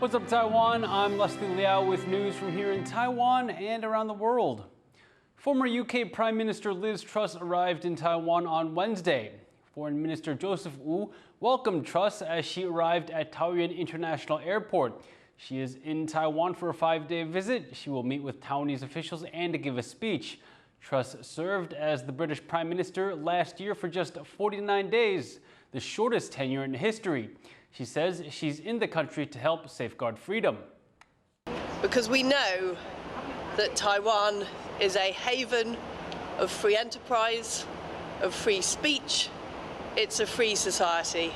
What's up, Taiwan? I'm Liao with news from here in Taiwan and around the world. Former UK Prime Minister Liz Truss arrived in Taiwan on Wednesday. Foreign Minister Joseph Wu welcomed Truss as she arrived at Taoyuan International Airport. She is in Taiwan for a 5-day visit. She will meet with Taiwanese officials and give a speech. Truss served as the British Prime Minister last year for just 49 days, the shortest tenure in history. She says she's in the country to help safeguard freedom. Because we know that Taiwan is a haven of free enterprise, of free speech. It's a free society.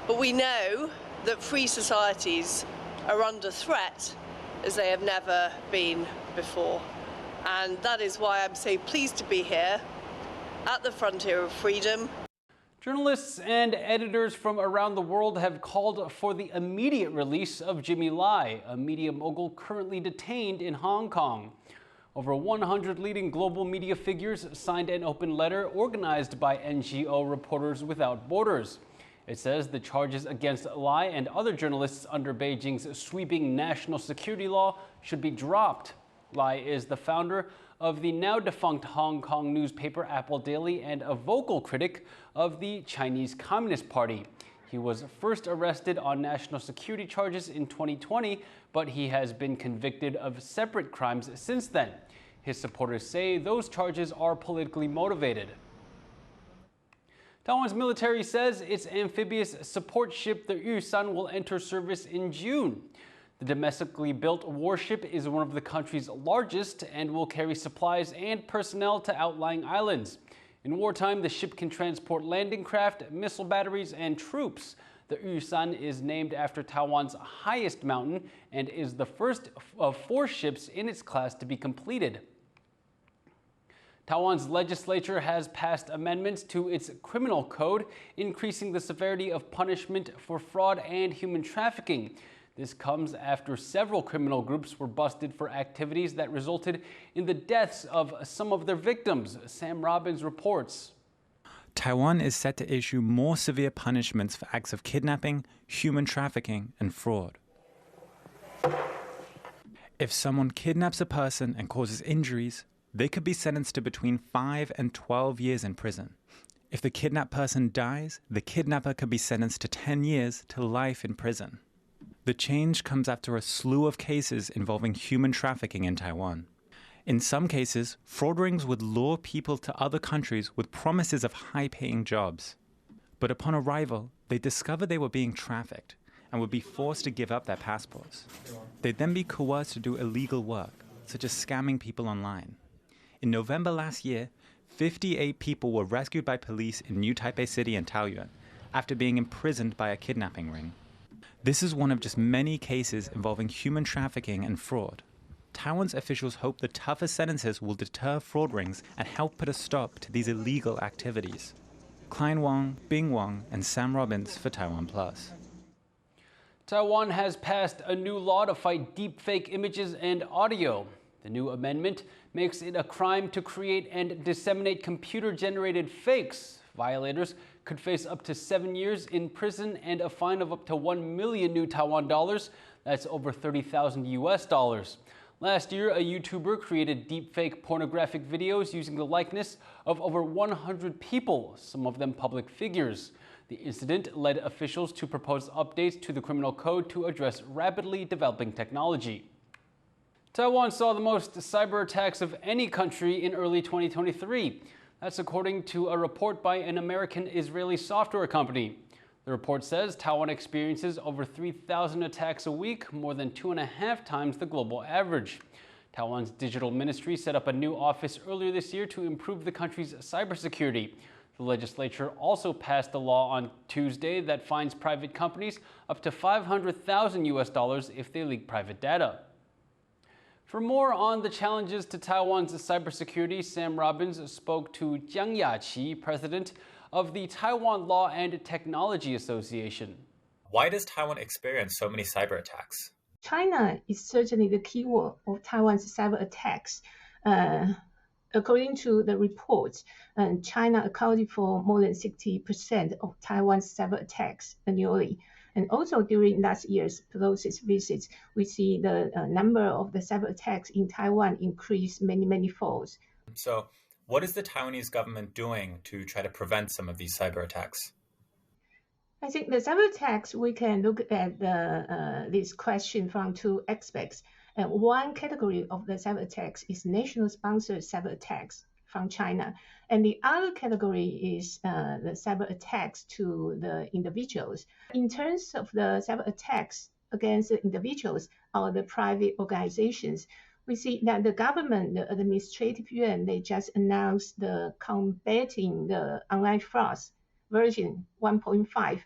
But we know that free societies are under threat as they have never been before. And that is why I'm so pleased to be here at the frontier of freedom. Journalists and editors from around the world have called for the immediate release of Jimmy Lai, a media mogul currently detained in Hong Kong. Over 100 leading global media figures signed an open letter organized by NGO Reporters Without Borders. It says the charges against Lai and other journalists under Beijing's sweeping national security law should be dropped. Lai is the founder of the now-defunct Hong Kong newspaper Apple Daily and a vocal critic of the Chinese Communist Party. He was first arrested on national security charges in 2020, but he has been convicted of separate crimes since then. His supporters say those charges are politically motivated. Taiwan's military says its amphibious support ship, the Yushan, will enter service in June. The domestically built warship is one of the country's largest and will carry supplies and personnel to outlying islands. In wartime, the ship can transport landing craft, missile batteries, and troops. The Yushan is named after Taiwan's highest mountain and is the first of 4 ships in its class to be completed. Taiwan's legislature has passed amendments to its criminal code, increasing the severity of punishment for fraud and human trafficking. This comes after several criminal groups were busted for activities that resulted in the deaths of some of their victims. Sam Robbins reports. Taiwan is set to issue more severe punishments for acts of kidnapping, human trafficking, and fraud. If someone kidnaps a person and causes injuries, they could be sentenced to between 5 and 12 years in prison. If the kidnapped person dies, the kidnapper could be sentenced to 10 years to life in prison. The change comes after a slew of cases involving human trafficking in Taiwan. In some cases, fraud rings would lure people to other countries with promises of high-paying jobs. But upon arrival, they discovered they were being trafficked and would be forced to give up their passports. They'd then be coerced to do illegal work, such as scamming people online. In November last year, 58 people were rescued by police in New Taipei City and Taoyuan after being imprisoned by a kidnapping ring. This is one of just many cases involving human trafficking and fraud. Taiwan's officials hope the tougher sentences will deter fraud rings and help put a stop to these illegal activities. Klein Wang, Bing Wang, and Sam Robbins for TaiwanPlus. Taiwan has passed a new law to fight deepfake images and audio. The new amendment makes it a crime to create and disseminate computer-generated fakes. Violators could face up to 7 years in prison and a fine of up to 1 million new Taiwan dollars. That's over 30,000 US dollars. Last year, a YouTuber created deepfake pornographic videos using the likeness of over 100 people, some of them public figures. The incident led officials to propose updates to the criminal code to address rapidly developing technology. Taiwan saw the most cyber attacks of any country in early 2023. That's according to a report by an American-Israeli software company. The report says Taiwan experiences over 3,000 attacks a week, more than 2.5 times the global average. Taiwan's digital ministry set up a new office earlier this year to improve the country's cybersecurity. The legislature also passed a law on Tuesday that fines private companies up to 500,000 US dollars if they leak private data. For more on the challenges to Taiwan's cybersecurity, Sam Robbins spoke to Jiang Yaqi, president of the Taiwan Law and Technology Association. Why does Taiwan experience so many cyber attacks? China is certainly the keyword of Taiwan's cyber attacks. According to the report, China accounted for more than 60% of Taiwan's cyber attacks annually. And also during last year's Pelosi's visits, we see the number of the cyber attacks in Taiwan increase many folds. So, what is the Taiwanese government doing to try to prevent some of these cyber attacks? I think the cyber attacks, we can look at this question from two aspects. One category of the cyber attacks is national sponsored cyber attacks from China. And the other category is the cyber attacks to the individuals. In terms of the cyber attacks against the individuals or the private organizations, we see that the government, the administrative yuan, they just announced the combating the online frauds version 1.5.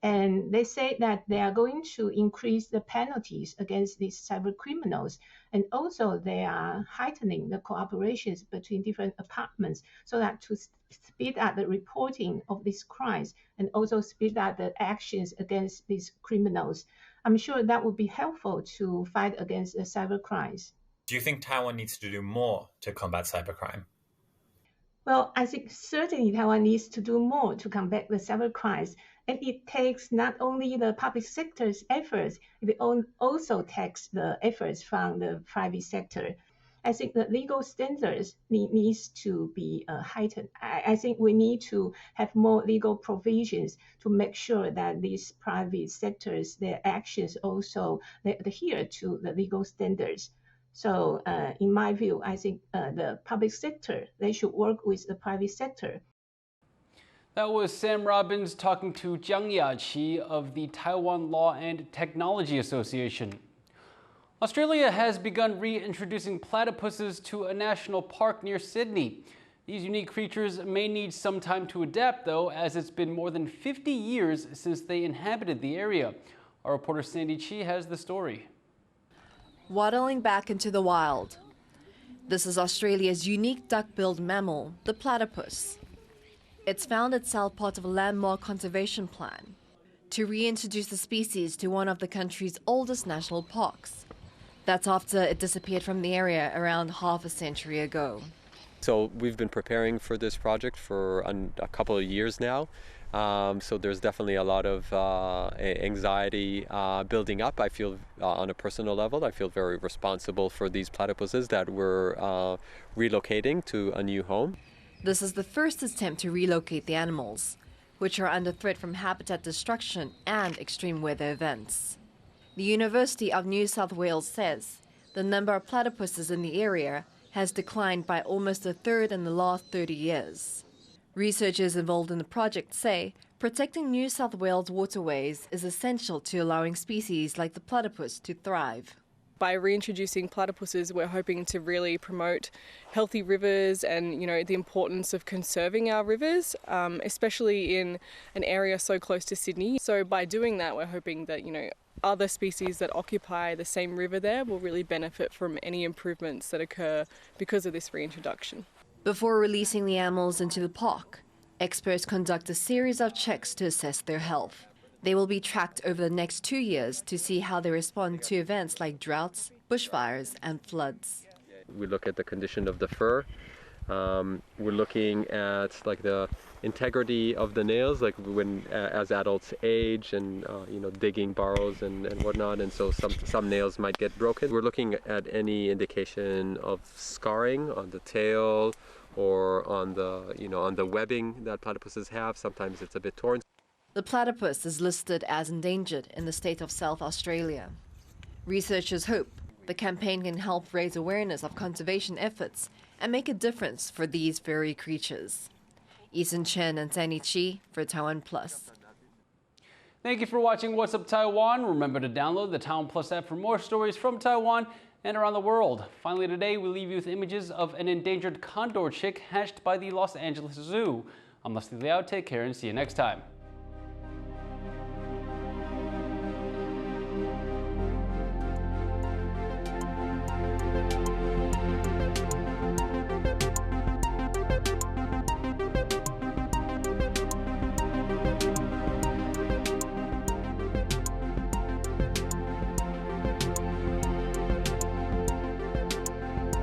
And they say that they are going to increase the penalties against these cyber criminals. And also they are heightening the cooperations between different departments so that to speed up the reporting of these crimes and also speed up the actions against these criminals. I'm sure that would be helpful to fight against the cyber crimes. Do you think Taiwan needs to do more to combat cybercrime? Well, I think certainly Taiwan needs to do more to combat the cyber crimes. And it takes not only the public sector's efforts, it also takes the efforts from the private sector. I think the legal standards needs to be heightened. I think we need to have more legal provisions to make sure that these private sectors, their actions also they adhere to the legal standards. So in my view, I think the public sector, they should work with the private sector. That was Sam Robbins talking to Jiang Yaqi of the Taiwan Law and Technology Association. Australia has begun reintroducing platypuses to a national park near Sydney. These unique creatures may need some time to adapt, though, as it's been more than 50 years since they inhabited the area. Our reporter Sandy Chi has the story. Waddling back into the wild. This is Australia's unique duck-billed mammal, the platypus. It's found itself part of a landmark conservation plan to reintroduce the species to one of the country's oldest national parks. That's after it disappeared from the area around half a century ago. So we've been preparing for this project for a couple of years now. So there's definitely a lot of anxiety building up. I feel on a personal level, I feel very responsible for these platypuses that we're relocating to a new home. This is the first attempt to relocate the animals, which are under threat from habitat destruction and extreme weather events. The University of New South Wales says the number of platypuses in the area has declined by almost a third in the last 30 years. Researchers involved in the project say protecting New South Wales waterways is essential to allowing species like the platypus to thrive. By reintroducing platypuses, we're hoping to really promote healthy rivers and, the importance of conserving our rivers, especially in an area so close to Sydney. So by doing that, we're hoping that, other species that occupy the same river there will really benefit from any improvements that occur because of this reintroduction. Before releasing the animals into the park, experts conduct a series of checks to assess their health. They will be tracked over the next 2 years to see how they respond to events like droughts, bushfires, and floods. We look at the condition of the fur. We're looking at the integrity of the nails, when as adults age and digging burrows and whatnot, and so some nails might get broken. We're looking at any indication of scarring on the tail or on the webbing that platypuses have. Sometimes it's a bit torn. The platypus is listed as endangered in the state of South Australia. Researchers hope the campaign can help raise awareness of conservation efforts and make a difference for these furry creatures. Eason Chen and Sandy Chi for TaiwanPlus. Thank you for watching What's Up Taiwan. Remember to download the TaiwanPlus app for more stories from Taiwan and around the world. Finally today, we leave you with images of an endangered condor chick hatched by the Los Angeles Zoo. I'm Liao. Take care and see you next time.